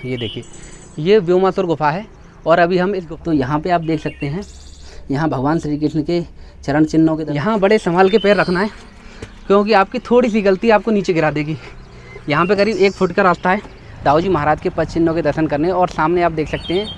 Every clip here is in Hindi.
ये देखिए, ये व्योमासुर गुफा है। और अभी हम इस तो यहाँ पे आप देख सकते हैं, यहाँ भगवान श्री कृष्ण के चरण चिन्हों के यहाँ बड़े संभाल के पैर रखना है, क्योंकि आपकी थोड़ी सी गलती आपको नीचे गिरा देगी। यहाँ पे करीब 1 फुट का रास्ता है दाऊ जी महाराज के पद चिन्हों के दर्शन करने। और सामने आप देख सकते हैं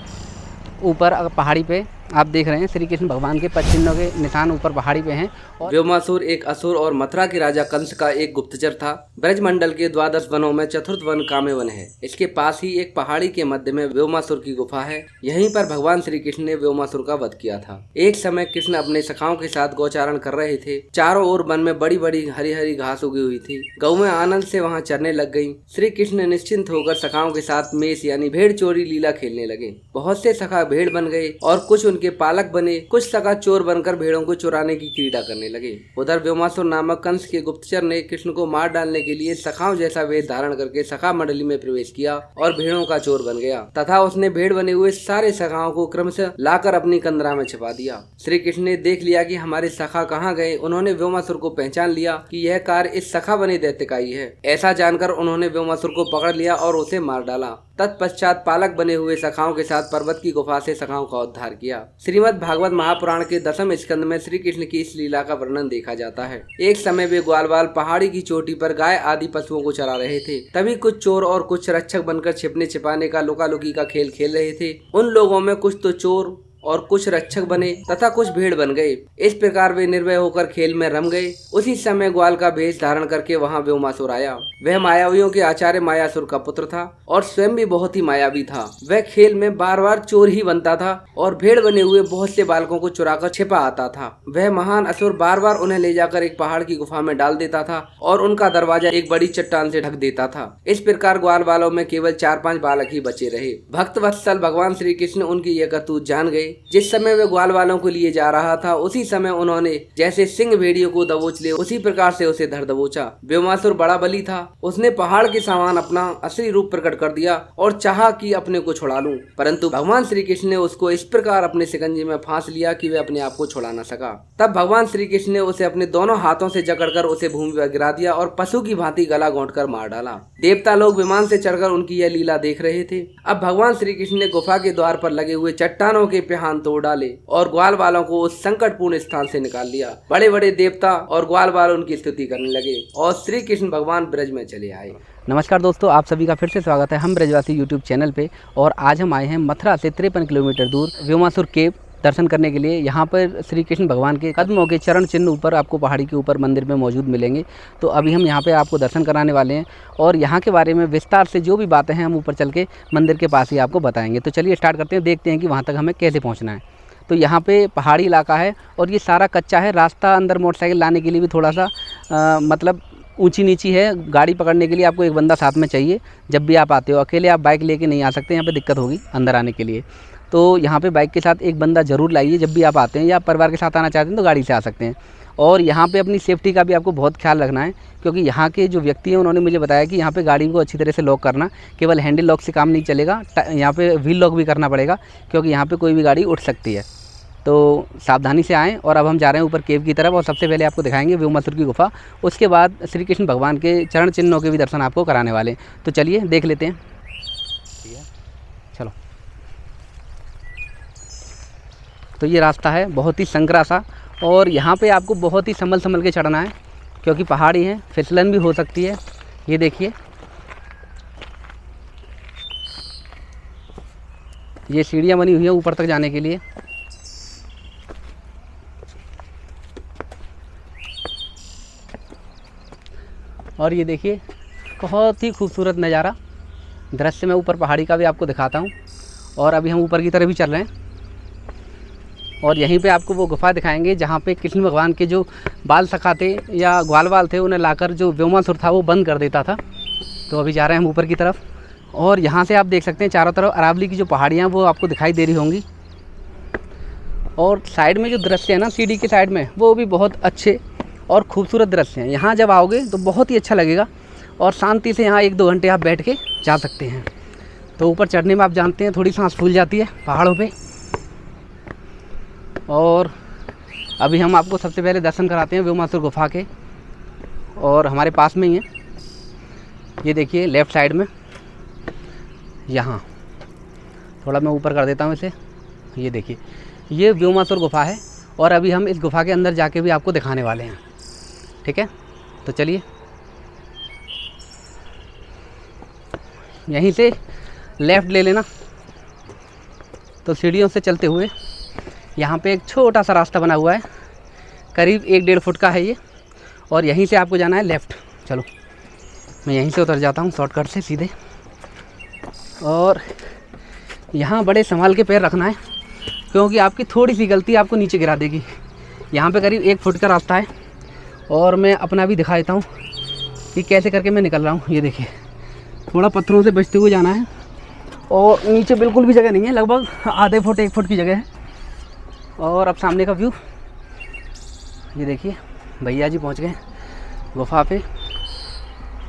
ऊपर पहाड़ी पे आप देख रहे हैं श्री कृष्ण भगवान के पद चिन्हों के निशान ऊपर पहाड़ी पे हैं। व्योमासुर एक असुर और मथुरा के राजा कंस का एक गुप्तचर था। ब्रजमंडल के 12 वनों में चतुर्थ वन काम्यवन है। इसके पास ही एक पहाड़ी के मध्य में व्योमासुर की गुफा है। यहीं पर भगवान श्री कृष्ण ने व्योमासुर का वध किया था। एक समय कृष्ण अपने सखाओं के साथ गोचारण कर रहे थे। चारों ओर वन में बड़ी बड़ी हरी हरी घास उगी हुई थी। गौएं आनंद से वहाँ चरने लग गयी। श्री कृष्ण निश्चिंत होकर सखाओं के साथ मेष यानी भेड़ चोरी लीला खेलने लगे। बहुत से सखा भेड़ बन गए और कुछ उनके पालक बने। कुछ सखा चोर बनकर भेड़ों को चुराने की क्रीड़ा करने लगे। उधर व्योमासुर नामक कंस के गुप्तचर ने कृष्ण को मार डालने के लिए सखाओं जैसा वेश धारण करके सखा मंडली में प्रवेश किया और भेड़ों का चोर बन गया तथा उसने भेड़ बने हुए सारे सखाओं को क्रमशः लाकर अपनी कंदरा में छिपा दिया। श्री कृष्ण ने देख लिया कि हमारे सखा कहाँ गए। उन्होंने व्योमासुर को पहचान लिया कि यह कार्य इस सखा बने दैत्य का ही है। ऐसा जानकर उन्होंने व्योमासुर को पकड़ लिया और उसे मार डाला। तत्पश्चात पालक बने हुए सखाओं के साथ पर्वत की गुफा से सखाओं का उद्धार किया। श्रीमद् भागवत महापुराण के 10वें स्कंद में श्री कृष्ण की इस लीला का वर्णन देखा जाता है। एक समय वे ग्वालवाल पहाड़ी की चोटी पर गाय आदि पशुओं को चरा रहे थे। तभी कुछ चोर और कुछ रक्षक बनकर छिपने छिपाने का लुका लुकी का खेल खेल रहे थे। उन लोगों में कुछ तो चोर और कुछ रक्षक बने तथा कुछ भेड़ बन गए। इस प्रकार वे निर्भय होकर खेल में रम गए। उसी समय ग्वाल का भेष धारण करके वहां व्योमासुर आया। वह मायावियों के आचार्य मायासुर का पुत्र था और स्वयं भी बहुत ही मायावी था। वह खेल में बार बार चोर ही बनता था और भेड़ बने हुए बहुत से बालकों को चुराकर छिपा आता था। वह महान असुर बार बार उन्हें ले जाकर एक पहाड़ की गुफा में डाल देता था और उनका दरवाजा एक बड़ी चट्टान से ढक देता था। इस प्रकार ग्वाल वालों में केवल 4-5 बालक ही बचे रहे। भक्त वत्सल भगवान श्री कृष्ण उनकी यह करतूत जान गए। जिस समय वे ग्वाल वालों को लिए जा रहा था उसी समय उन्होंने जैसे सिंह भेड़ियों को दबोच ले उसी प्रकार से उसे धर दबोचा। व्योमासुर बड़ा बली था। उसने पहाड़ के समान अपना असली रूप प्रकट कर दिया और चाहा कि अपने को छुड़ा लूं, परंतु भगवान श्री कृष्ण ने उसको इस प्रकार अपने शिकंजे में फांस लिया कि वह अपने आप को छुड़ा न सका। तब भगवान श्री कृष्ण ने उसे अपने दोनों हाथों से जकड़कर उसे भूमि पर गिरा दिया और पशु की भांति गला घोंटकर मार डाला। देवता लोग विमान से चढ़कर उनकी यह लीला देख रहे थे। अब भगवान श्री कृष्ण ने गुफा के द्वार पर लगे हुए चट्टानों के पिहान तोड़ डाले और ग्वाल वालों को उस संकटपूर्ण स्थान से निकाल लिया। बड़े बड़े देवता और ग्वाल वाल उनकी स्तुति करने लगे और श्री कृष्ण भगवान ब्रज में चले आए। नमस्कार दोस्तों, आप सभी का फिर से स्वागत है हम ब्रजवासी यूट्यूब चैनल पे। और आज हम आए हैं मथुरा से 53 किलोमीटर दूर व्योमासुर केव दर्शन करने के लिए। यहाँ पर श्री कृष्ण भगवान के कदमों के चरण चिन्ह ऊपर आपको पहाड़ी के ऊपर मंदिर में मौजूद मिलेंगे। तो अभी हम यहाँ पे आपको दर्शन कराने वाले हैं और यहाँ के बारे में विस्तार से जो भी बातें हैं हम ऊपर चल के मंदिर के पास ही आपको बताएंगे। तो चलिए स्टार्ट करते हैं, देखते हैं कि वहाँ तक हमें कैसे पहुँचना है। तो यहाँ पे पहाड़ी इलाका है और ये सारा कच्चा है। रास्ता अंदर मोटरसाइकिल लाने के लिए भी थोड़ा सा मतलब ऊंची नीची है। गाड़ी पकड़ने के लिए आपको एक बंदा साथ में चाहिए जब भी आप आते हो। अकेले आप बाइक लेके नहीं आ सकते, यहाँ पे दिक्कत होगी अंदर आने के लिए। तो यहाँ पे बाइक के साथ एक बंदा ज़रूर लाइए जब भी आप आते हैं, या परिवार के साथ आना चाहते हैं तो गाड़ी से आ सकते हैं। और यहाँ पे अपनी सेफ्टी का भी आपको बहुत ख्याल रखना है, क्योंकि यहाँ के जो व्यक्ति हैं उन्होंने मुझे बताया कि यहाँ पे गाड़ी को अच्छी तरह से लॉक करना, केवल हैंडल लॉक से काम नहीं चलेगा, यहाँ पे व्हील लॉक भी करना पड़ेगा, क्योंकि यहाँ पे कोई भी गाड़ी उठ सकती है। तो सावधानी से आएँ। और अब हम जा रहे हैं ऊपर केव की तरफ और सबसे पहले आपको दिखाएंगे व्योमासुर की गुफा। उसके बाद श्री कृष्ण भगवान के चरण चिन्हों के भी दर्शन आपको कराने वाले हैं। तो चलिए देख लेते हैं। चलो, तो ये रास्ता है बहुत ही संकरा सा और यहाँ पे आपको बहुत ही संभल के चढ़ना है, क्योंकि पहाड़ी है, फिसलन भी हो सकती है। ये देखिए, ये सीढ़ियाँ बनी हुई है ऊपर तक जाने के लिए। और ये देखिए बहुत ही खूबसूरत नज़ारा दृश्य मैं ऊपर पहाड़ी का भी आपको दिखाता हूँ। और अभी हम ऊपर की तरफ भी चल रहे हैं और यहीं पे आपको वो गुफा दिखाएंगे जहाँ पे कृष्ण भगवान के जो बाल सखा थे या ग्वाल वाल थे उन्हें लाकर जो व्योमासुर था वो बंद कर देता था। तो अभी जा रहे हैं हम ऊपर की तरफ और यहाँ से आप देख सकते हैं चारों तरफ अरावली की जो पहाड़ियाँ वो आपको दिखाई दे रही होंगी। और साइड में जो दृश्य है ना सीढ़ी के साइड में, वो भी बहुत अच्छे और खूबसूरत दृश्य हैं। यहाँ जब आओगे तो बहुत ही अच्छा लगेगा और शांति से यहाँ 1-2 घंटे आप बैठ के जा सकते हैं। तो ऊपर चढ़ने में आप जानते हैं थोड़ी सांस फूल जाती है पहाड़ों पे। और अभी हम आपको सबसे पहले दर्शन कराते हैं व्योमासुर गुफा के, और हमारे पास में ही है। ये देखिए लेफ़्ट साइड में यहाँ थोड़ा मैं ऊपर कर देता हूँ इसे। ये देखिए, ये व्योमासुर गुफा है और अभी हम इस गुफा के अंदर जाके भी आपको दिखाने वाले हैं। ठीक है, तो चलिए यहीं से लेफ़्ट ले लेना। तो सीढ़ियों से चलते हुए यहाँ पे एक छोटा सा रास्ता बना हुआ है, करीब 1-1.5 फुट का है ये, और यहीं से आपको जाना है लेफ़्ट। चलो मैं यहीं से उतर जाता हूँ शॉर्टकट से सीधे। और यहाँ बड़े संभाल के पैर रखना है, क्योंकि आपकी थोड़ी सी गलती आपको नीचे गिरा देगी। यहाँ पे करीब 1 फुट का रास्ता है, और मैं अपना भी दिखा देता हूँ कि कैसे करके मैं निकल रहा हूँ। ये देखिए, थोड़ा पत्थरों से बचते हुए जाना है, और नीचे बिल्कुल भी जगह नहीं है, लगभग आधे फुट 1 फुट की जगह है। और अब सामने का व्यू ये देखिए, भैया जी पहुँच गए गुफा पे,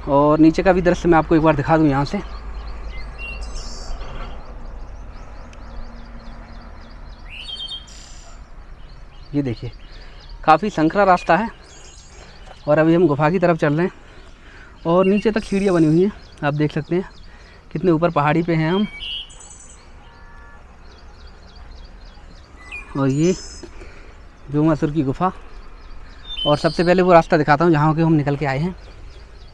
और नीचे का भी दृश्य मैं आपको एक बार दिखा दूँ यहाँ से। ये देखिए, काफ़ी संकरा रास्ता है, और अभी हम गुफा की तरफ चल रहे हैं, और नीचे तक सीढ़ियाँ बनी हुई हैं, आप देख सकते हैं कितने ऊपर पहाड़ी पे हैं हम। और ये व्योमासुर की गुफा, और सबसे पहले वो रास्ता दिखाता हूँ जहाँ के हम निकल के आए हैं।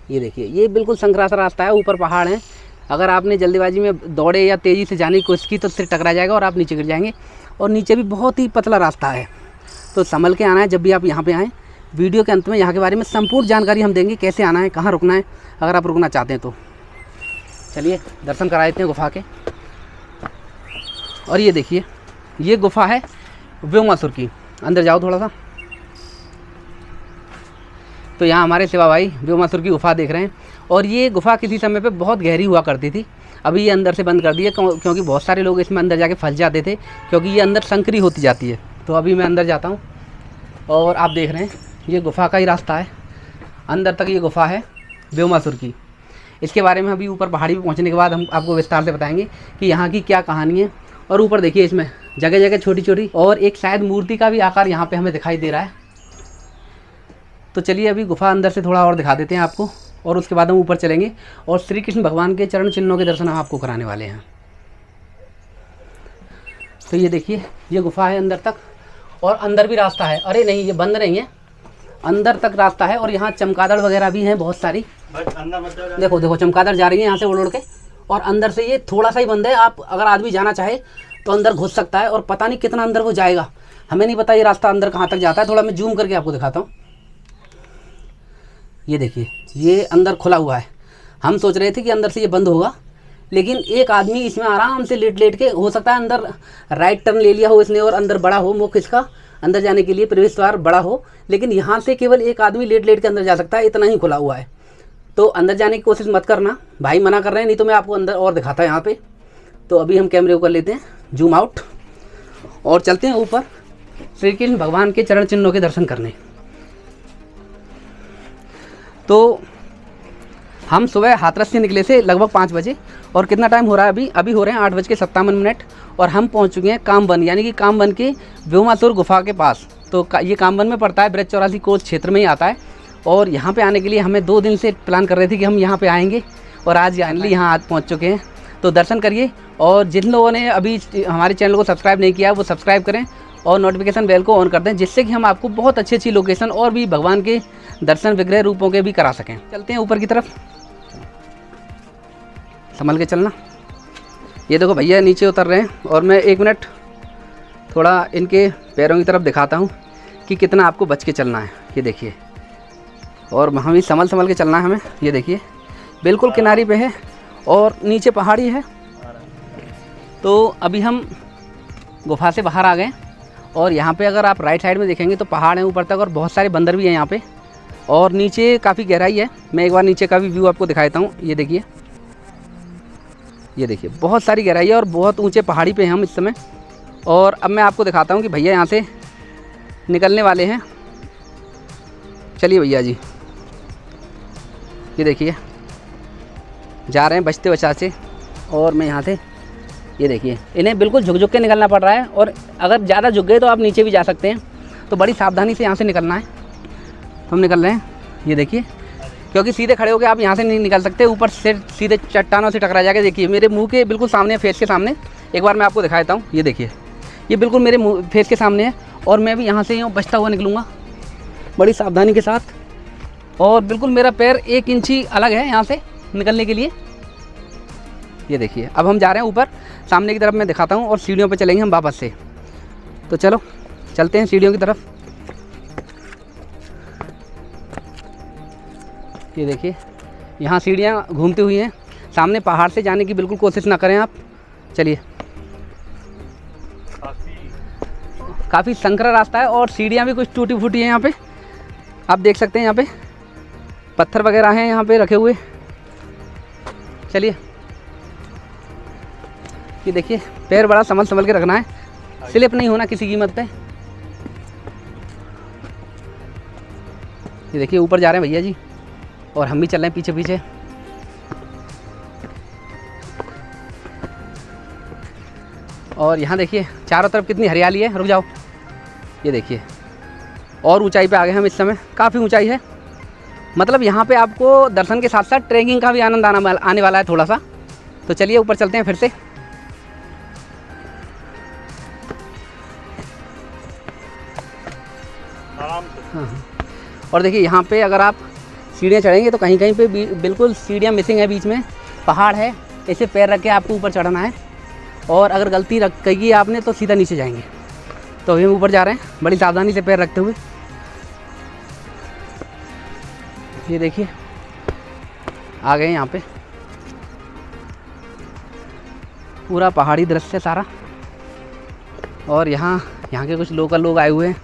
ये देखिए, ये बिल्कुल संकरा सा रास्ता है, ऊपर पहाड़ हैं। अगर आपने जल्दीबाजी में दौड़े या तेज़ी से जाने की कोशिश की तो सिर टकरा जाएगा और आप नीचे गिर जाएंगे, और नीचे भी बहुत ही पतला रास्ता है। तो संभल के आना है जब भी आप यहाँ पे आएँ। वीडियो के अंत में यहाँ के बारे में संपूर्ण जानकारी हम देंगे, कैसे आना है, कहाँ रुकना है, अगर आप रुकना चाहते हैं तो। चलिए दर्शन करा देते हैं गुफा के। और ये देखिए, ये गुफा है व्योमासुर की। अंदर जाओ थोड़ा सा। तो यहाँ हमारे सेवा भाई व्योमासुर की गुफा देख रहे हैं, और ये गुफा किसी समय पे बहुत गहरी हुआ करती थी। अभी ये अंदर से बंद कर दी है, क्योंकि बहुत सारे लोग इसमें अंदर जाके फंस जाते थे, क्योंकि ये अंदर संकरी होती जाती है। तो अभी मैं अंदर जाता हूँ, और आप देख रहे हैं ये गुफा का ही रास्ता है, अंदर तक ये गुफा है व्योमासुर की। इसके बारे में अभी ऊपर पहाड़ी पे पहुंचने के बाद हम आपको विस्तार से बताएंगे कि यहाँ की क्या कहानी है। और ऊपर देखिए, इसमें जगह जगह छोटी छोटी और एक शायद मूर्ति का भी आकार यहाँ पे हमें दिखाई दे रहा है। तो चलिए अभी गुफा अंदर से थोड़ा और दिखा देते हैं आपको, और उसके बाद हम ऊपर चलेंगे और श्री कृष्ण भगवान के चरण चिन्हों के दर्शन हम आपको कराने वाले हैं। तो ये देखिए, ये गुफा है अंदर तक, और अंदर भी रास्ता है। अरे नहीं, ये बंद नहीं है, अंदर तक रास्ता है, और यहाँ चमगादड़ वगैरह भी हैं बहुत सारी। देखो देखो, चमगादड़ जा रही है यहाँ से उड़ उड़ के, और अंदर से ये थोड़ा सा ही बंद है। आप अगर आदमी जाना चाहे तो अंदर घुस सकता है, और पता नहीं कितना अंदर वो जाएगा, हमें नहीं पता ये रास्ता अंदर कहाँ तक जाता है। थोड़ा मैं जूम करके आपको दिखाता हूँ। ये देखिए, ये अंदर खुला हुआ है। हम सोच रहे थे कि अंदर से ये बंद होगा, लेकिन एक आदमी इसमें आराम से लेट लेट के, हो सकता है अंदर राइट टर्न ले लिया हो इसने, और अंदर बड़ा हो मुख इसका, अंदर जाने के लिए प्रवेश द्वार बड़ा हो, लेकिन यहाँ से केवल एक आदमी लेट लेट के अंदर जा सकता है, इतना ही खुला हुआ है। तो अंदर जाने की कोशिश मत करना, भाई मना कर रहे हैं, नहीं तो मैं आपको अंदर और दिखाता यहाँ पे। तो अभी हम कैमरे को कर लेते हैं जूम आउट, और चलते हैं ऊपर श्री कृष्ण भगवान के चरण चिन्हों के दर्शन करने। तो हम सुबह हाथरस से निकले थे लगभग 5 बजे, और कितना टाइम हो रहा है अभी हो रहे हैं 8:57, और हम पहुंच चुके हैं कामवन, यानी कि कामवन के व्योमासुर गुफा के पास। तो ये कामवन में पड़ता है, ब्रज 84 कोस क्षेत्र में ही आता है। और यहाँ पे आने के लिए हमें 2 दिन से प्लान कर रहे थे कि हम यहाँ पे आएंगे, और आज फाइनली यहाँ आज पहुँच चुके हैं। तो दर्शन करिए, और जिन लोगों ने अभी हमारे चैनल को सब्सक्राइब नहीं किया वो सब्सक्राइब करें, और नोटिफिकेशन बेल को ऑन कर दें, जिससे कि हम आपको बहुत अच्छी अच्छी लोकेशन और भी भगवान के दर्शन विग्रह रूपों के भी करा सकें। चलते हैं ऊपर की तरफ, संभल के चलना। ये देखो भैया नीचे उतर रहे हैं, और मैं 1 मिनट थोड़ा इनके पैरों की तरफ दिखाता हूँ कि कितना आपको बच के चलना है। ये देखिए, और वहाँ भी संभल के चलना है हमें। ये देखिए, बिल्कुल किनारे पे है, और नीचे पहाड़ी है। तो अभी हम गुफा से बाहर आ गए, और यहाँ पे अगर आप राइट साइड में देखेंगे तो पहाड़ हैं ऊपर तक, और बहुत सारे बंदर भी हैं यहाँ पे, और नीचे काफ़ी गहराई है। मैं एक बार नीचे का भी व्यू आपको दिखा देता हूँ। ये देखिए, बहुत सारी गहराई है, और बहुत ऊंचे पहाड़ी पे हैं हम इस समय। और अब मैं आपको दिखाता हूँ कि भैया यहाँ से निकलने वाले हैं। चलिए भैया जी, ये देखिए जा रहे हैं बचते बचाते, और मैं यहाँ से, ये देखिए इन्हें बिल्कुल झुक झुक के निकलना पड़ रहा है, और अगर ज़्यादा झुक गए तो आप नीचे भी जा सकते हैं। तो बड़ी सावधानी से यहाँ से निकलना है। हम निकल रहे हैं। ये देखिए, क्योंकि सीधे खड़े होकर आप यहाँ से नहीं निकल सकते, ऊपर से सीधे चट्टानों से टकरा जाएगा। देखिए मेरे मुंह के बिल्कुल सामने, फेस के सामने, एक बार मैं आपको दिखाता हूँ। ये देखिए, ये बिल्कुल मेरे मुंह फेस के सामने है और मैं भी यहाँ से यूँ बचता हुआ निकलूँगा बड़ी सावधानी के साथ। और बिल्कुल मेरा पैर 1 इंची अलग है यहाँ से निकलने के लिए। ये देखिए, अब हम जा रहे हैं ऊपर, सामने की तरफ मैं दिखाता हूँ और सीढ़ियों पर चलेंगे हम वापस से। तो चलो चलते हैं सीढ़ियों की तरफ। ये देखिए, यहाँ सीढ़ियाँ घूमती हुई हैं। सामने पहाड़ से जाने की बिल्कुल कोशिश ना करें आप। चलिए, काफ़ी संकरा रास्ता है और सीढ़ियाँ भी कुछ टूटी फूटी हैं। यहाँ पे आप देख सकते हैं, यहाँ पे पत्थर वगैरह हैं यहाँ पे रखे हुए। चलिए, ये देखिए, पैर बड़ा संभल के रखना है, स्लिप नहीं होना किसी कीमत पे। ये देखिए, ऊपर जा रहे हैं भैया जी और हम भी चल रहे हैं पीछे पीछे। और यहाँ देखिए चारों तरफ कितनी हरियाली है। रुक जाओ, ये देखिए, और ऊंचाई पे आ गए हम इस समय, काफ़ी ऊंचाई है। मतलब यहाँ पे आपको दर्शन के साथ साथ ट्रैकिंग का भी आनंद आने वाला है थोड़ा सा। तो चलिए ऊपर चलते हैं फिर से। हाँ, और देखिए यहाँ पे अगर आप सीढ़ियाँ चढ़ेंगे तो कहीं कहीं पे बिल्कुल सीढ़ियाँ मिसिंग है, बीच में पहाड़ है, ऐसे पैर रख के आपको ऊपर चढ़ना है। और अगर गलती की आपने तो सीधा नीचे जाएंगे। तो अभी हम ऊपर जा रहे हैं बड़ी सावधानी से पैर रखते हुए। ये देखिए, आ गए यहाँ पे, पूरा पहाड़ी दृश्य सारा। और यहाँ के कुछ लोकल लोग आए हुए हैं।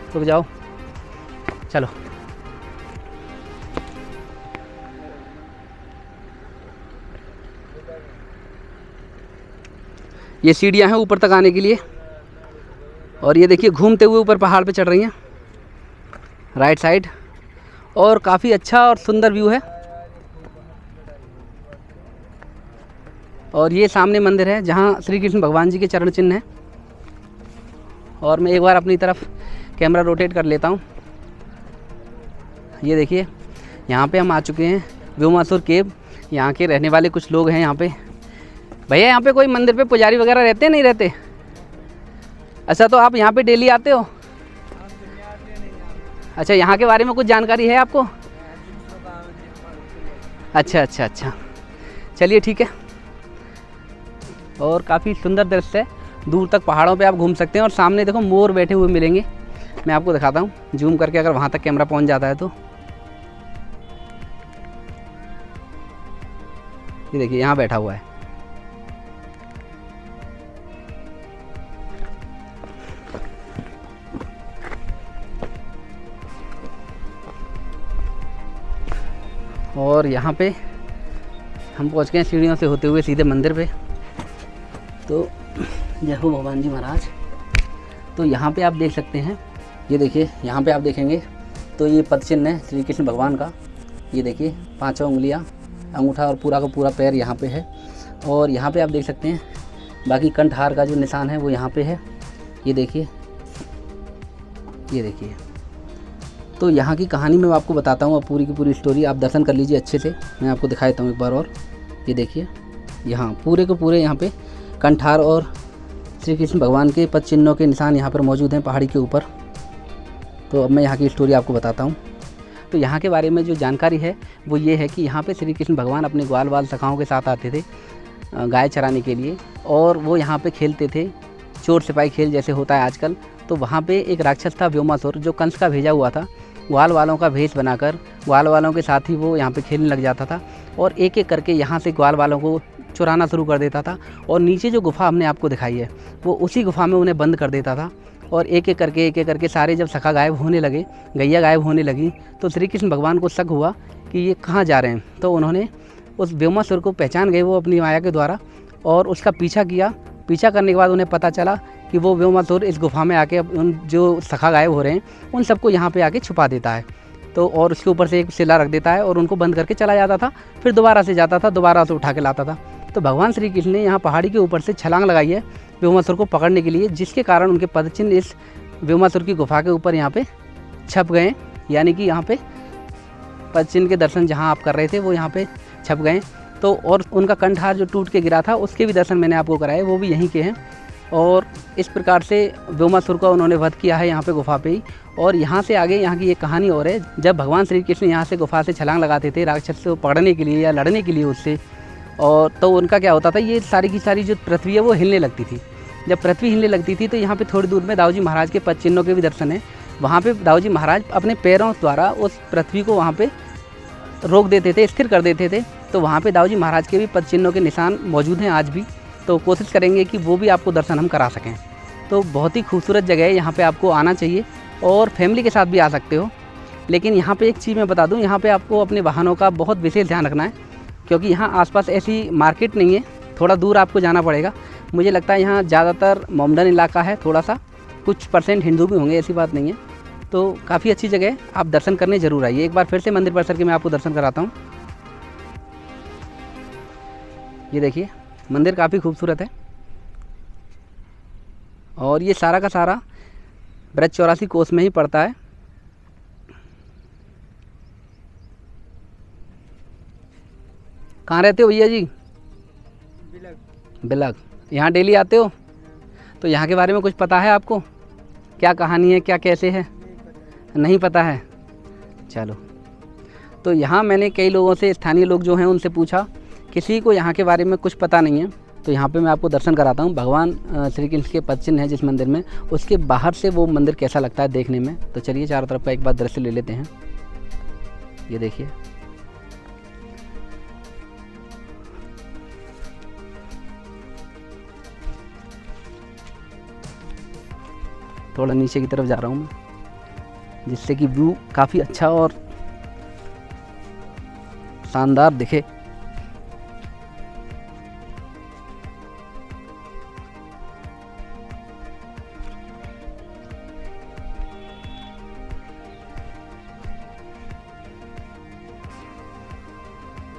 रुक जाओ, चलो। ये सीढ़ियाँ हैं ऊपर तक आने के लिए। और ये देखिए, घूमते हुए ऊपर पहाड़ पे चढ़ रही हैं राइट साइड। और काफ़ी अच्छा और सुंदर व्यू है। और ये सामने मंदिर है जहाँ श्री कृष्ण भगवान जी के चरण चिन्ह हैं। और मैं एक बार अपनी तरफ कैमरा रोटेट कर लेता हूँ। ये देखिए, यहाँ पे हम आ चुके हैं व्योमासुर केव। यहाँ के रहने वाले कुछ लोग हैं यहाँ पे। भैया, यहाँ पे कोई मंदिर पे पुजारी वगैरह रहते हैं, नहीं रहते? अच्छा, तो आप यहाँ पे डेली आते हो? अच्छा, यहाँ के बारे में कुछ जानकारी है आपको? अच्छा अच्छा अच्छा, चलिए ठीक है। और काफ़ी सुंदर दृश्य है, दूर तक पहाड़ों पे आप घूम सकते हैं। और सामने देखो मोर बैठे हुए मिलेंगे, मैं आपको दिखाता हूँ जूम करके, अगर वहाँ तक कैमरा पहुँच जाता है तो। ये देखिए, यहाँ बैठा हुआ है। और यहाँ पे हम पहुँच गए सीढ़ियों से होते हुए सीधे मंदिर पे। तो जय हो भगवान जी महाराज। तो यहाँ पे आप देख सकते हैं, ये देखिए, यहाँ पे आप देखेंगे तो ये पद चिन्ह है श्री कृष्ण भगवान का। ये देखिए, 5 उंगलियाँ, अंगूठा और पूरा का पूरा पैर यहाँ पे है। और यहाँ पे आप देख सकते हैं बाकी कंठहार का जो निशान है वो यहाँ पे है। ये देखिए, ये देखिए। तो यहाँ की कहानी मैं आपको बताता हूँ, अब पूरी की पूरी स्टोरी आप दर्शन कर लीजिए अच्छे से। मैं आपको दिखाता हूँ एक बार और। ये देखिए, यहाँ पूरे के पूरे यहाँ पे कंठार और श्री कृष्ण भगवान के पद चिन्हों के निशान यहाँ पर मौजूद हैं पहाड़ी के ऊपर। तो अब मैं यहाँ की स्टोरी आपको बताता हूँ। तो यहाँ के बारे में जो जानकारी है वो ये है कि यहाँ पे श्री कृष्ण भगवान अपने ग्वाल वाल सखाओं के साथ आते थे गाय चराने के लिए। और वो यहाँ पे खेलते थे चोर सिपाही खेल जैसे होता है आजकल। तो वहाँ पे एक राक्षस था व्योमासुर, जो कंस का भेजा हुआ था। ग्वाल वालों का भेष बनाकर ग्वाल वालों के साथ ही वो यहाँ पे खेलने लग जाता था और एक एक करके यहाँ से ग्वाल वालों को चुराना शुरू कर देता था। और नीचे जो गुफा हमने आपको दिखाई है वो उसी गुफा में उन्हें बंद कर देता था। और एक एक करके सारे जब सखा गायब होने लगे, गैया गायब होने लगी, तो श्री कृष्ण भगवान को शक हुआ कि ये कहाँ जा रहे हैं। तो उन्होंने उस व्योमासुर को पहचान गए वो अपनी माया के द्वारा, और उसका पीछा किया। पीछा करने के बाद उन्हें पता चला कि वो व्योमासुर इस गुफा में आके उन जो सखा गायब हो रहे हैं उन सबको यहाँ पे आके छुपा देता है। तो और उसके ऊपर से एक शिला रख देता है और उनको बंद करके चला जाता था। फिर दोबारा से जाता था, दोबारा से उठा के लाता था। तो भगवान श्री कृष्ण ने यहाँ पहाड़ी के ऊपर से छलांग लगाई है व्योमासुर को पकड़ने के लिए, जिसके कारण उनके पदचिन्ह इस व्योमासुर की गुफा के ऊपर यहाँ पे छप गए। यानी कि यहाँ पे पदचिन्ह के दर्शन जहाँ आप कर रहे थे वो यहाँ पे छप गए। तो और उनका कंठहार जो टूट के गिरा था उसके भी दर्शन मैंने आपको कराए, वो भी यहीं के हैं। और इस प्रकार से व्योमासुर का उन्होंने वध किया है यहाँ पे गुफा पे ही। और यहाँ से आगे यहाँ की एक कहानी और है। जब भगवान श्री कृष्ण यहाँ से गुफा से छलांग लगाते थे राक्षस को पकड़ने के लिए या लड़ने के लिए उससे, और तो उनका क्या होता था, ये सारी की सारी जो पृथ्वी है वो हिलने लगती थी। जब पृथ्वी हिलने लगती थी तो यहाँ पे थोड़ी दूर में दाऊजी महाराज के पद चिन्हों के भी दर्शन है। वहाँ पे दाऊजी महाराज अपने पैरों द्वारा उस पृथ्वी को वहाँ पे रोक देते थे, स्थिर कर देते थे। तो वहाँ पे दाऊजी महाराज के भी पद चिन्हों के निशान मौजूद हैं आज भी। तो कोशिश करेंगे कि वो भी आपको दर्शन हम करा सकें। तो बहुत ही खूबसूरत जगह है, यहाँ पे आपको आना चाहिए और फैमिली के साथ भी आ सकते हो। लेकिन यहाँ पे एक चीज़ मैं बता दूँ, यहाँ पे आपको अपने वाहनों का बहुत विशेष ध्यान रखना है, क्योंकि यहाँ आसपास ऐसी मार्केट नहीं है, थोड़ा दूर आपको जाना पड़ेगा। मुझे लगता है यहाँ ज़्यादातर मोमडन इलाका है, थोड़ा सा कुछ परसेंट हिंदू भी होंगे, ऐसी बात नहीं है। तो काफ़ी अच्छी जगह है, आप दर्शन करने ज़रूर आइए। एक बार फिर से मंदिर परिसर के मैं आपको दर्शन कराता हूँ। ये देखिए मंदिर काफ़ी खूबसूरत है और ये सारा का सारा ब्रज 84 कोस में ही पड़ता है। कहाँ रहते हो भैया जी? बिलग। यहाँ डेली आते हो? तो यहाँ के बारे में कुछ पता है आपको? क्या कहानी है, क्या कैसे है? नहीं पता है। चलो, तो यहाँ मैंने कई लोगों से, स्थानीय लोग जो हैं उनसे पूछा, किसी को यहाँ के बारे में कुछ पता नहीं है। तो यहाँ पे मैं आपको दर्शन कराता हूँ। भगवान श्री कृष्ण के पद चिन्ह है जिस मंदिर में, उसके बाहर से वो मंदिर कैसा लगता है देखने में। तो चलिए चारों तरफ का एक बार दृश्य ले लेते हैं। ये देखिए, थोड़ा नीचे की तरफ जा रहा हूँ मैं, जिससे कि व्यू काफ़ी अच्छा और शानदार दिखे।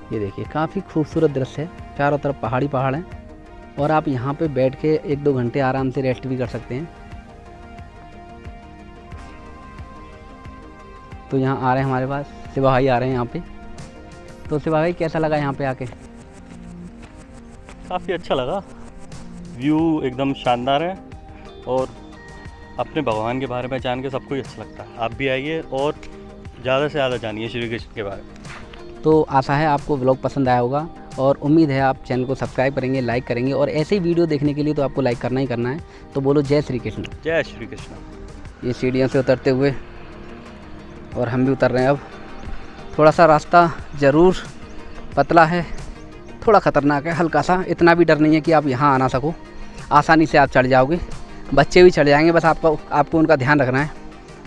ये देखिए काफ़ी खूबसूरत दृश्य है, चारों तरफ पहाड़ी पहाड़ हैं और आप यहाँ पे बैठ के 1-2 घंटे आराम से रेस्ट भी कर सकते हैं। तो यहाँ आ रहे हैं हमारे पास शिवा भाई, आ रहे हैं यहाँ पे। तो शिवा भाई कैसा लगा यहाँ पे आके? काफ़ी अच्छा लगा, व्यू एकदम शानदार है और अपने भगवान के बारे में जान के सबको ही अच्छा लगता है। आप भी आइए और ज़्यादा से ज़्यादा जानिए श्री कृष्ण के बारे में। तो आशा है आपको व्लॉग पसंद आया होगा और उम्मीद है आप चैनल को सब्सक्राइब करेंगे, लाइक करेंगे। और ऐसे ही वीडियो देखने के लिए तो आपको लाइक करना ही करना है। तो बोलो जय श्री कृष्ण। जय श्री कृष्ण। ये सीढ़ियों से उतरते हुए और हम भी उतर रहे हैं। अब थोड़ा सा रास्ता ज़रूर पतला है, थोड़ा ख़तरनाक है, हल्का सा। इतना भी डर नहीं है कि आप यहाँ आ ना सको, आसानी से आप चढ़ जाओगे, बच्चे भी चढ़ जाएंगे। बस आपको उनका ध्यान रखना है,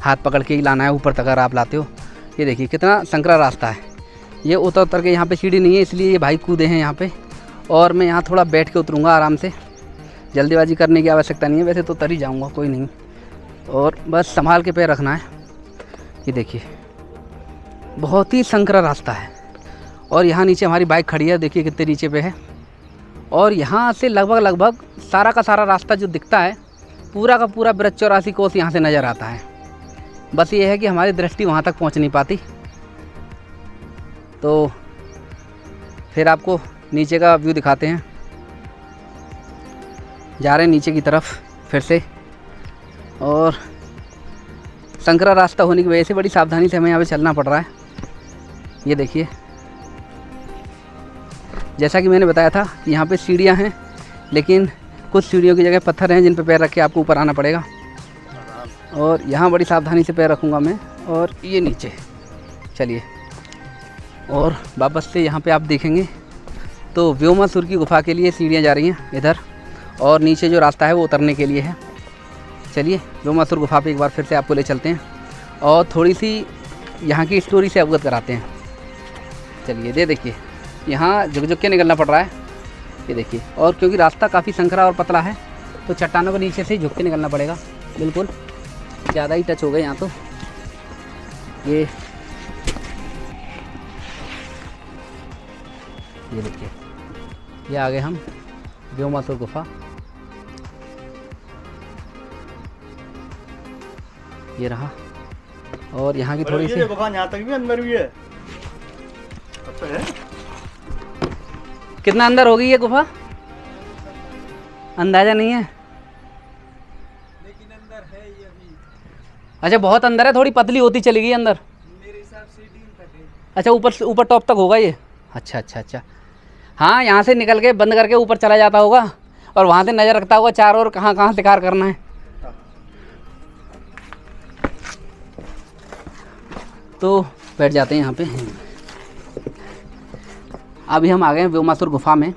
हाथ पकड़ के ही लाना है ऊपर तक अगर आप लाते हो। ये देखिए कितना संकरा रास्ता है। ये उतर के यहाँ पे सीढ़ी नहीं है, इसलिए ये भाई कूदे हैं यहाँ पे। और मैं यहाँ थोड़ा बैठ के उतरूँगा आराम से, जल्दीबाजी करने की आवश्यकता नहीं है। वैसे तो उतर ही जाऊँगा, कोई नहीं, और बस संभाल के पैर रखना है। ये देखिए बहुत ही संकरा रास्ता है और यहाँ नीचे हमारी बाइक खड़ी है, देखिए कितने नीचे पे है। और यहाँ से लगभग सारा का सारा रास्ता जो दिखता है, पूरा का पूरा ब्रज 84 कोस यहाँ से नज़र आता है। बस ये है कि हमारी दृष्टि वहाँ तक पहुँच नहीं पाती। तो फिर आपको नीचे का व्यू दिखाते हैं। जा रहे हैं नीचे की तरफ फिर से, और संकरा रास्ता होने की वजह से बड़ी सावधानी से हमें यहाँ पे चलना पड़ रहा है। ये देखिए, जैसा कि मैंने बताया था कि यहाँ पे सीढ़ियाँ हैं, लेकिन कुछ सीढ़ियों की जगह पत्थर हैं जिन पे पैर रख के आपको ऊपर आना पड़ेगा। और यहाँ बड़ी सावधानी से पैर रखूँगा मैं। और ये नीचे चलिए, और वापस से यहाँ पे आप देखेंगे तो व्योमासुर की गुफा के लिए सीढ़ियाँ जा रही हैं इधर, और नीचे जो रास्ता है वो उतरने के लिए है। चलिए व्योमासुर गुफा पे एक बार फिर से आपको ले चलते हैं और थोड़ी सी यहाँ की स्टोरी से अवगत कराते हैं। चलिए ये देखिए, यहाँ झुक के निकलना पड़ रहा है। ये देखिए, और क्योंकि रास्ता काफ़ी संकरा और पतला है तो चट्टानों के नीचे से झुक के निकलना पड़ेगा। बिल्कुल ज़्यादा ही टच हो गए यहाँ तो। ये देखिए, ये आ गए हम व्योमासुर गुफा। ये रहा। और यहाँ की थोड़ी सी ये गुफा यहाँ तक भी अंदर भी है। अच्छा है। कितना अंदर होगी ये गुफा? अंदाजा नहीं है, लेकिन अंदर है ये अभी। अच्छा बहुत अंदर है, थोड़ी पतली होती चली गई अंदर। मेरे हिसाब से 3 तक है। अच्छा ऊपर से ऊपर टॉप तक होगा ये। अच्छा अच्छा अच्छा, हाँ यहाँ से निकल के बंद करके ऊपर चला जाता होगा और वहाँ से नज़र रखता होगा चारों ओर कहाँ कहाँ शिकार करना है। तो बैठ जाते हैं यहाँ पे। अभी हम आ गए हैं व्योमासुर गुफा में।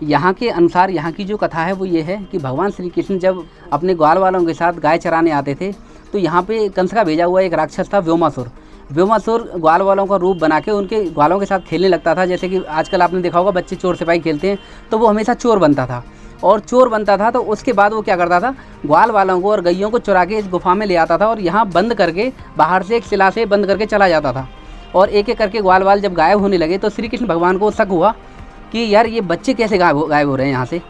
यहाँ के अनुसार यहाँ की जो कथा है वो ये है कि भगवान श्री कृष्ण जब अपने ग्वाल वालों के साथ गाय चराने आते थे तो यहाँ पे कंस का भेजा हुआ एक राक्षस था व्योमासुर। व्योमासुर ग्वाल वालों का रूप बना के उनके ग्वालों के साथ खेलने लगता था। जैसे कि आजकल आपने देखा होगा बच्चे चोर सिपाही खेलते हैं, तो वो हमेशा चोर बनता था। और चोर बनता था तो उसके बाद वो क्या करता था, ग्वाल वालों को और गैयों को चुरा के इस गुफा में ले आता था और यहाँ बंद करके बाहर से एक शिला से बंद करके चला जाता था। और एक एक करके ग्वाल वाल जब गायब होने लगे तो श्री कृष्ण भगवान को शक हुआ कि यार ये बच्चे कैसे गायब हो रहे हैं यहाँ से।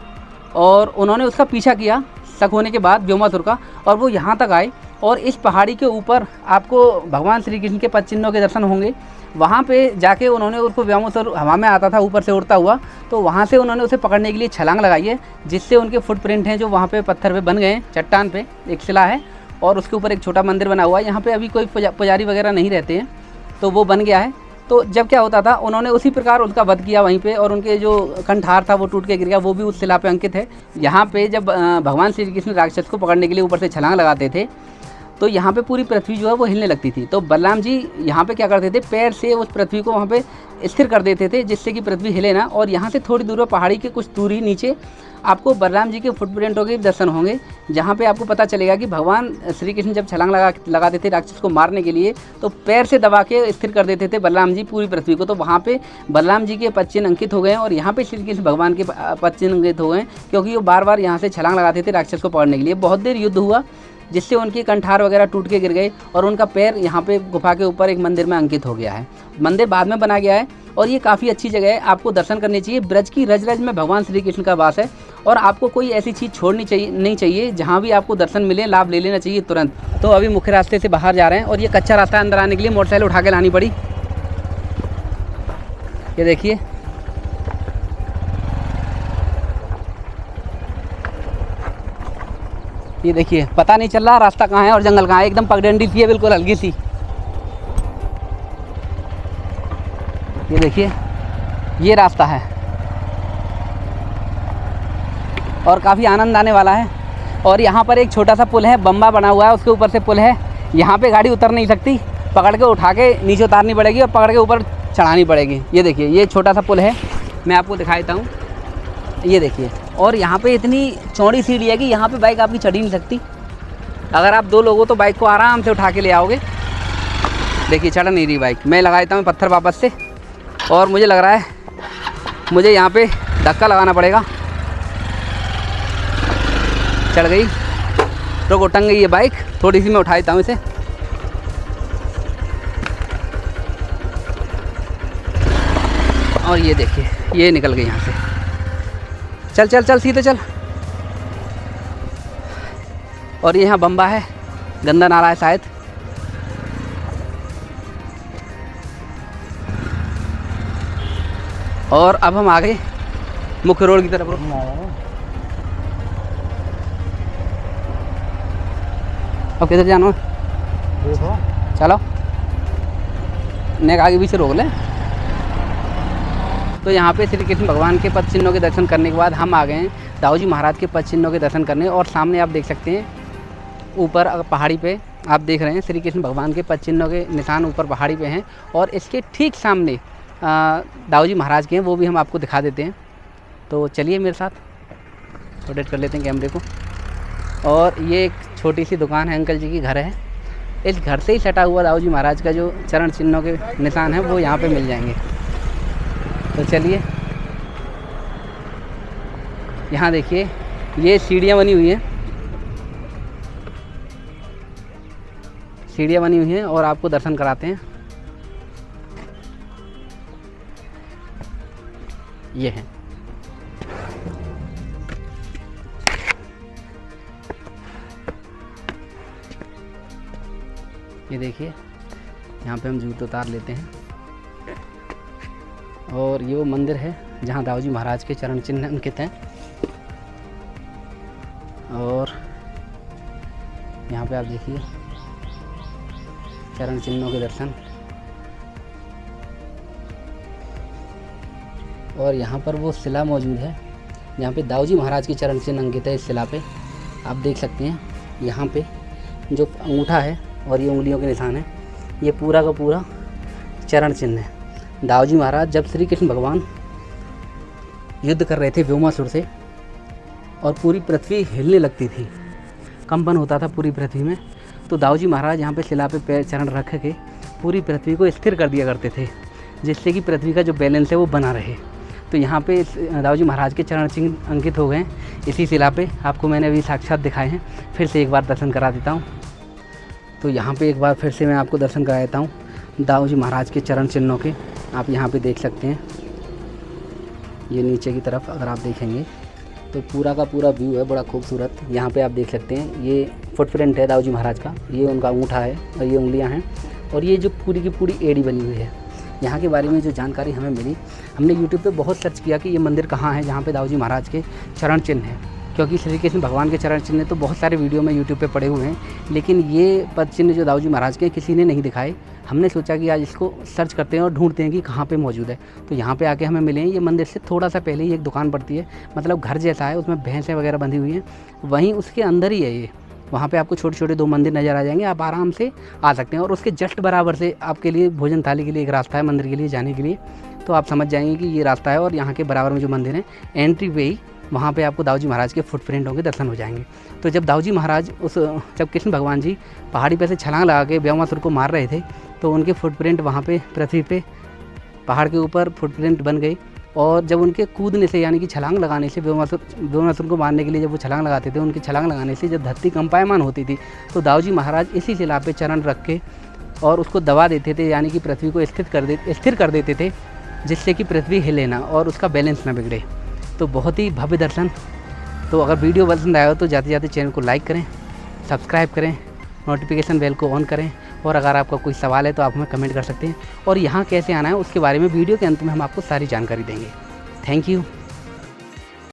और उन्होंने उसका पीछा किया शक होने के बाद व्योमासुर का, और वो यहाँ तक आए। और इस पहाड़ी के ऊपर आपको भगवान श्री कृष्ण के पद चिन्हों के दर्शन होंगे। वहाँ पे जाके उन्होंने उसको, व्योमासुर हवा में आता था ऊपर से उड़ता हुआ, तो वहाँ से उन्होंने उसे पकड़ने के लिए छलांग लगाई है, जिससे उनके फुटप्रिंट हैं जो वहाँ पे पत्थर पे बन गए हैं। चट्टान पे एक शिला है और उसके ऊपर एक छोटा मंदिर बना हुआ है। यहाँ पे अभी कोई पुजारी वगैरह नहीं रहते हैं, तो वो बन गया है। तो जब क्या होता था, उन्होंने उसी प्रकार उसका वध किया वहीं पे, और उनके जो कंठार था वो टूट के गिर गया, वो भी उस शिला पे अंकित है। यहाँ पे जब भगवान श्री कृष्ण राक्षस को पकड़ने के लिए ऊपर से छलांग लगाते थे तो यहाँ पे पूरी पृथ्वी जो है वो हिलने लगती थी। तो बलराम जी यहाँ पे क्या करते थे, पैर से उस पृथ्वी को वहाँ पे स्थिर कर देते थे जिससे कि पृथ्वी हिले ना। और यहाँ से थोड़ी दूर पर पहाड़ी के कुछ दूरी नीचे आपको बलराम जी के फुटप्रिंटों के दर्शन होंगे, जहाँ पे आपको पता चलेगा कि भगवान श्री कृष्ण जब छलांग लगाते थे राक्षस को मारने के लिए तो पैर से दबा के स्थिर कर देते थे बलराम जी पूरी पृथ्वी को। तो वहाँ पे बलराम जी के पद चिन्ह अंकित हो गए हैं और यहाँ पे श्री कृष्ण भगवान के पद चिन्ह अंकित हो गए हैं, क्योंकि वो बार बार यहाँ से छलांग लगाते थे राक्षस को पकड़ने के लिए। बहुत देर युद्ध हुआ जिससे उनके कंठार वगैरह टूट के गिर गए और उनका पैर यहाँ पे गुफा के ऊपर एक मंदिर में अंकित हो गया है। मंदिर बाद में बना गया है और ये काफ़ी अच्छी जगह है, आपको दर्शन करनी चाहिए। ब्रज की रज रज में भगवान श्री कृष्ण का वास है और आपको कोई ऐसी चीज़ छोड़नी नहीं चाहिए। जहाँ भी आपको दर्शन मिले लाभ ले लेना चाहिए तुरंत। तो अभी मुख्य रास्ते से बाहर जा रहे हैं और ये कच्चा रास्ता अंदर आने के लिए मोटरसाइकिल उठा के लानी पड़ी। ये देखिए, ये देखिए, पता नहीं चल रहा रास्ता कहाँ है और जंगल कहाँ है। एकदम पगडंडी सी है, बिल्कुल हल्की सी। ये देखिए, ये रास्ता है और काफ़ी आनंद आने वाला है। और यहाँ पर एक छोटा सा पुल है, बम्बा बना हुआ है, उसके ऊपर से पुल है। यहाँ पे गाड़ी उतर नहीं सकती, पकड़ के उठा के नीचे उतारनी पड़ेगी और पकड़ के ऊपर चढ़ानी पड़ेगी। ये देखिए, ये छोटा सा पुल है, मैं आपको दिखा देता हूँ। ये देखिए, और यहाँ पे इतनी चौड़ी सीढ़ी है कि यहाँ पे बाइक आपकी चढ़ ही नहीं सकती। अगर आप 2 लोग हो तो बाइक को आराम से उठा के ले आओगे। देखिए, चढ़ नहीं रही बाइक। मैं लगा देता हूँ पत्थर वापस से, और मुझे लग रहा है मुझे यहाँ पे धक्का लगाना पड़ेगा। चढ़ गई, रुको, टंग गई है बाइक। थोड़ी सी मैं उठा देता हूँ इसे। और ये देखिए, ये निकल गई यहाँ से। चल चल चल, सीधे चल। और ये यहाँ बम्बा है, गंदा नाला है शायद। और अब हम आ गए मुख्य रोड की तरफ। अब किधर जाना है? चलो, नेक आगे पीछे रोक ले। तो यहाँ पे श्री कृष्ण भगवान के पद चिन्हों के दर्शन करने के बाद हम आ गए हैं दाऊ जी महाराज के पद चिन्हों के दर्शन करने। और सामने आप देख सकते हैं ऊपर पहाड़ी पे आप देख रहे हैं श्री कृष्ण भगवान के पद चिन्हों के निशान ऊपर पहाड़ी पे हैं। और इसके ठीक सामने दाऊ जी महाराज के हैं, वो भी हम आपको दिखा देते हैं। तो चलिए मेरे साथ, रोटेट कर लेते हैं कैमरे को। और ये एक छोटी सी दुकान है, अंकल जी की घर है। इस घर से ही सटा हुआ दाऊ जी महाराज का जो चरण चिन्हों के निशान हैं वो यहाँ पे मिल जाएंगे। तो चलिए, यहाँ देखिए, ये सीढ़ियाँ बनी हुई हैं, सीढ़ियाँ बनी हुई हैं और आपको दर्शन कराते हैं। ये हैं, ये देखिए, यहाँ पे हम जूते उतार लेते हैं। और ये वो मंदिर है जहाँ दाऊ जी महाराज के चरण चिन्ह अंकित हैं। और यहाँ पे आप देखिए चरण चिन्हों के दर्शन। और यहाँ पर वो शिला मौजूद है जहाँ पे दाऊ जी महाराज के चरण चिन्ह अंकित है। इस शिला पे आप देख सकते हैं, यहाँ पे जो अंगूठा है और ये उंगलियों के निशान है, ये पूरा का पूरा चरण चिन्ह है। दाऊ जी महाराज जब श्री कृष्ण भगवान युद्ध कर रहे थे व्योमासुर से और पूरी पृथ्वी हिलने लगती थी, कंपन होता था पूरी पृथ्वी में, तो दाऊ जी महाराज यहाँ पे शिला पे पैर चरण रख के पूरी पृथ्वी को स्थिर कर दिया करते थे, जिससे कि पृथ्वी का जो बैलेंस है वो बना रहे। तो यहाँ पे दाऊ जी महाराज के चरण चिन्ह अंकित हो गए हैं इसी शिला पे। आपको मैंने अभी साक्षात दिखाए हैं, फिर से एक बार दर्शन करा देता हूँ। तो यहाँ पे एक बार फिर से मैं आपको दर्शन करा देता हूँ दाऊ जी महाराज के चरण चिन्हों के। आप यहाँ पे देख सकते हैं, ये नीचे की तरफ अगर आप देखेंगे तो पूरा का पूरा व्यू है बड़ा खूबसूरत। यहाँ पे आप देख सकते हैं, ये फुटप्रिंट है दाऊ जी महाराज का, ये उनका अंगूठा है और ये उंगलियाँ हैं, और ये जो पूरी की पूरी एड़ी बनी हुई है। यहाँ के बारे में जो जानकारी हमें मिली, हमने YouTube पे बहुत सर्च किया कि ये मंदिर कहाँ है जहाँ पे दाऊ जी महाराज के चरण चिन्ह हैं, क्योंकि श्री कृष्ण भगवान के चरण चिन्ह तो बहुत सारे वीडियो में YouTube पे पड़े हुए हैं, लेकिन ये पद चिन्ह जो दाऊ जी महाराज के किसी ने नहीं दिखाए। हमने सोचा कि आज इसको सर्च करते हैं और ढूंढते हैं कि कहाँ पे मौजूद है। तो यहाँ पे आके हमें मिले हैं। ये मंदिर से थोड़ा सा पहले ही एक दुकान पड़ती है, मतलब घर जैसा है, उसमें भैंसें वगैरह बंधी हुई हैं, वहीं उसके अंदर ही है ये। वहाँ पे आपको छोटे छोटे 2 मंदिर नज़र आ जाएंगे, आप आराम से आ सकते हैं। और उसके जस्ट बराबर से आपके लिए भोजन थाली के लिए एक रास्ता है मंदिर के लिए जाने के लिए, तो आप समझ जाएंगे कि ये रास्ता है। और यहाँ के बराबर में जो मंदिर है, एंट्री पे ही वहाँ पे आपको दाऊ जी महाराज के फुटप्रिंटों के दर्शन हो जाएंगे। तो जब दाऊ जी महाराज जब कृष्ण भगवान जी पहाड़ी पे से छलांग लगा के व्योमासुर को मार रहे थे, तो उनके फुटप्रिंट वहाँ पे पृथ्वी पे पहाड़ के ऊपर फुटप्रिंट बन गई। और जब उनके कूदने से, यानी कि छलांग लगाने से, व्योमासुर को मारने के लिए जब वो छलांग लगाते थे, उनकी छलांग लगाने से जब धरती कंपायमान होती थी, तो दाऊ जी महाराज इसी शिला पे चरण रख के और उसको दबा देते थे, यानी कि पृथ्वी को स्थिर कर देते थे, जिससे कि पृथ्वी हिले ना और उसका बैलेंस ना बिगड़े। तो बहुत ही भव्य दर्शन। तो अगर वीडियो पसंद आया हो तो जाते जाते चैनल को लाइक करें, सब्सक्राइब करें, नोटिफिकेशन बेल को ऑन करें, और अगर आपका कोई सवाल है तो आप हमें कमेंट कर सकते हैं। और यहाँ कैसे आना है उसके बारे में वीडियो के अंत में हम आपको सारी जानकारी देंगे। Thank you.